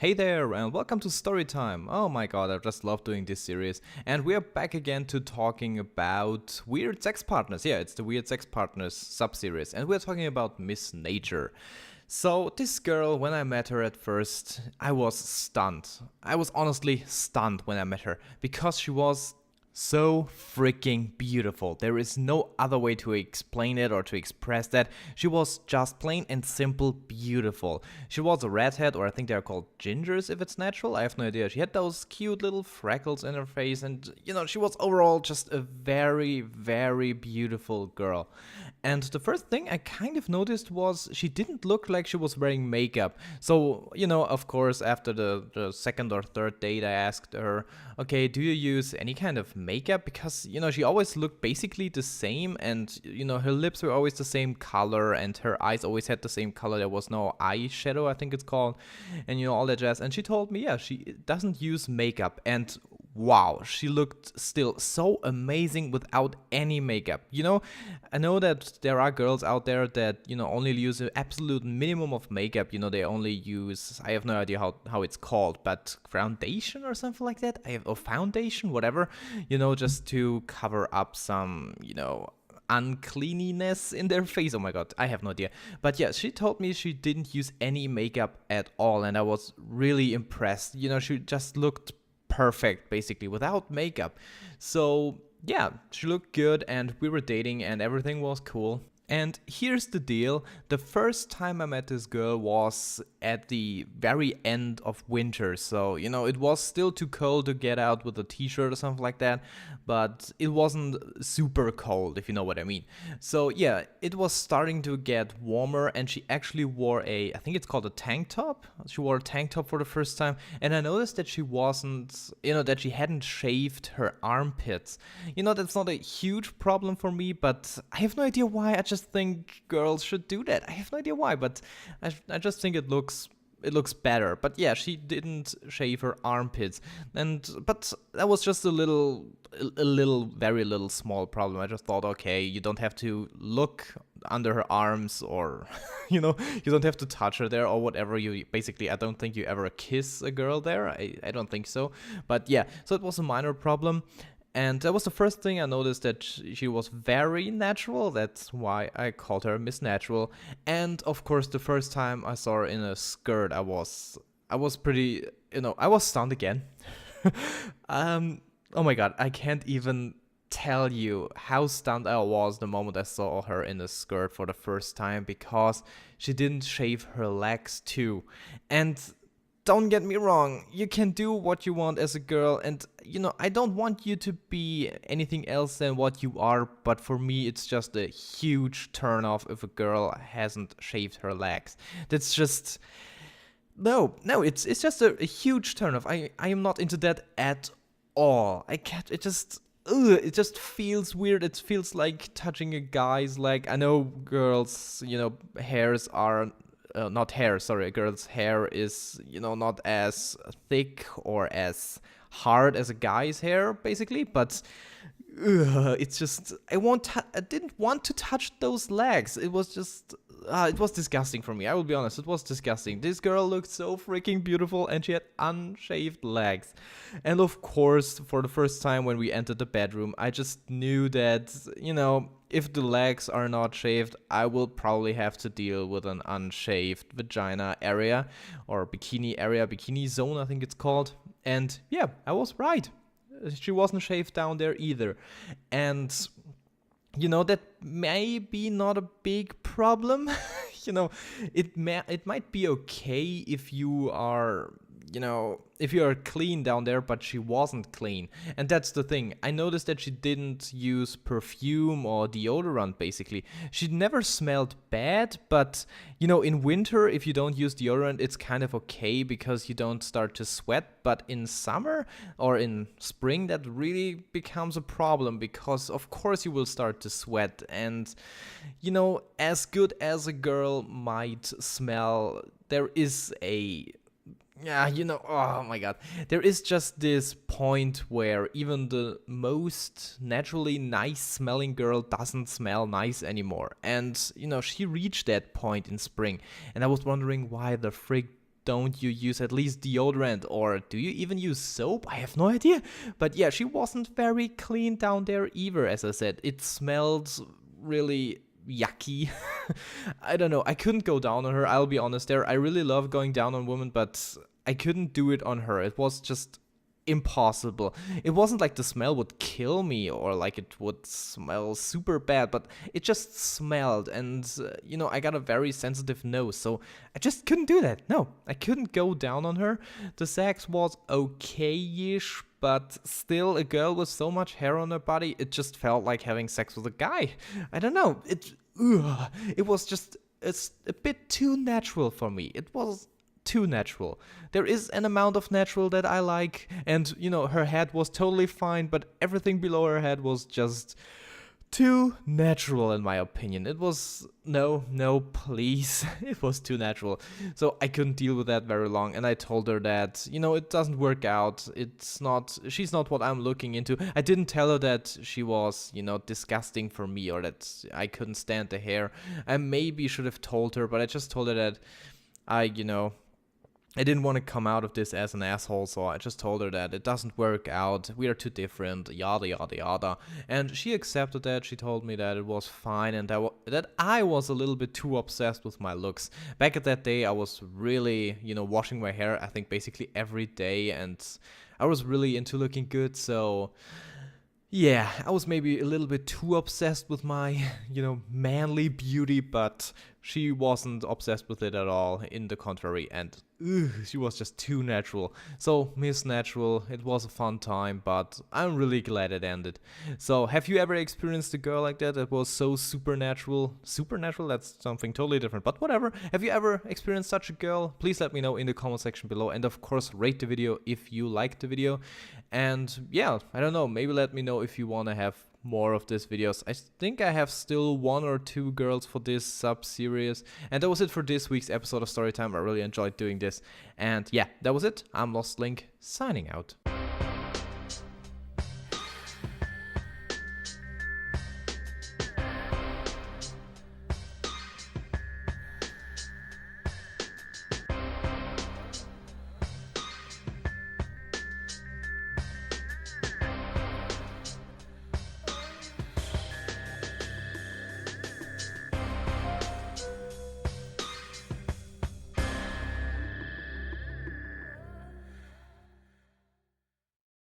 Hey there, and welcome to Storytime. Oh my god, I just love doing this series. And we are back again to talking about weird sex partners. Yeah, it's the Weird Sex Partners subseries, and we're talking about Miss Nature. So, this girl, when I met her at first, I was stunned. I was honestly stunned when I met her because she was so freaking beautiful. There is no other way to explain it or to express that. She was just plain and simple beautiful. She was a redhead, or I think they are called gingers if it's natural. I have no idea. She had those cute little freckles in her face, and she was overall just a very, very beautiful girl. And the first thing I kind of noticed was she didn't look like she was wearing makeup. So, of course, after the second or third date, I asked her, okay, do you use any kind of makeup? Because, she always looked basically the same, and, her lips were always the same color, and her eyes always had the same color. There was no eyeshadow, I think it's called, and, all that jazz. And she told me, yeah, she doesn't use makeup. And wow, she looked still so amazing without any makeup. I know that there are girls out there that, only use an absolute minimum of makeup. They only use, I have no idea how it's called, but foundation or something like that. Or foundation, whatever, just to cover up some, uncleanliness in their face. Oh my god, I have no idea. But yeah, she told me she didn't use any makeup at all, and I was really impressed. She just looked perfect basically without makeup. So yeah, she looked good, and we were dating, and everything was cool. And here's the deal. The first time I met this girl was at the very end of winter. So, it was still too cold to get out with a t-shirt or something like that. But it wasn't super cold, if you know what I mean. So, yeah, it was starting to get warmer, and she actually wore I think it's called a tank top. She wore a tank top for the first time. And I noticed that she wasn't, that she hadn't shaved her armpits. That's not a huge problem for me, but I have no idea why. I just think girls should do that. I have no idea why, but I just think it looks better. But yeah, she didn't shave her armpits, but that was just very little small problem. I just thought, okay, you don't have to look under her arms, or you don't have to touch her there or whatever. I don't think you ever kiss a girl there. I don't think so. But yeah, so it was a minor problem. And that was the first thing I noticed, that she was very natural. That's why I called her Miss Natural. And of course, the first time I saw her in a skirt, I was pretty, I was stunned again. Oh my god, I can't even tell you how stunned I was the moment I saw her in a skirt for the first time, because she didn't shave her legs too. And don't get me wrong, you can do what you want as a girl, and I don't want you to be anything else than what you are, but for me it's just a huge turn-off if a girl hasn't shaved her legs. That's just... No, it's just a huge turn-off. I am not into that at all. I can't, it just feels weird. It feels like touching a guy's leg. I know girls, hairs are... not hair, sorry, a girl's hair is, not as thick or as hard as a guy's hair, basically, but it's just, I didn't want to touch those legs. It was just, it was disgusting for me. I will be honest, it was disgusting. This girl looked so freaking beautiful, and she had unshaved legs. And of course, for the first time when we entered the bedroom, I just knew that, if the legs are not shaved, I will probably have to deal with an unshaved vagina area, or bikini zone, I think it's called. And yeah, I was right. She wasn't shaved down there either. And, that may be not a big problem. It might be okay if you are... if you are clean down there, but she wasn't clean. And that's the thing. I noticed that she didn't use perfume or deodorant, basically. She never smelled bad, but, in winter, if you don't use deodorant, it's kind of okay because you don't start to sweat. But in summer or in spring, that really becomes a problem, because, of course, you will start to sweat. And, as good as a girl might smell, there is a... Yeah, oh my god. There is just this point where even the most naturally nice smelling girl doesn't smell nice anymore. And, she reached that point in spring. And I was wondering, why the frig don't you use at least deodorant, or do you even use soap? I have no idea. But yeah, she wasn't very clean down there either, as I said. It smelled really yucky. I don't know. I couldn't go down on her, I'll be honest there. I really love going down on women, but I couldn't do it on her. It was just impossible. It wasn't like the smell would kill me or like it would smell super bad, but it just smelled, and I got a very sensitive nose, so I just couldn't do that. No, I couldn't go down on her. The sex was okay-ish, but still, a girl with so much hair on her body, it just felt like having sex with a guy. I don't know. It was just, it's a bit too natural for me. It was too natural. There is an amount of natural that I like, and her head was totally fine, but everything below her head was just too natural in my opinion. It was no, please. It was too natural. So I couldn't deal with that very long, and I told her that it doesn't work out. She's not what I'm looking into. I didn't tell her that she was disgusting for me, or that I couldn't stand the hair. I maybe should have told her, but I just told her that I didn't want to come out of this as an asshole, so I just told her that it doesn't work out, we are too different, yada yada yada. And she accepted that. She told me that it was fine, and that I was a little bit too obsessed with my looks. Back at that day, I was really, washing my hair, I think basically every day, and I was really into looking good, so yeah, I was maybe a little bit too obsessed with my, manly beauty, but she wasn't obsessed with it at all, in the contrary, and she was just too natural. So, Miss Natural, it was a fun time, but I'm really glad it ended. So, have you ever experienced a girl like that that was so supernatural? Supernatural? That's something totally different, but whatever. Have you ever experienced such a girl? Please let me know in the comment section below, and of course, rate the video if you liked the video. And yeah, I don't know, maybe let me know if you want to have more of these videos. I think I have still 1 or 2 girls for this sub-series. And that was it for this week's episode of Storytime. I really enjoyed doing this. And yeah, that was it. I'm iLostLink, signing out.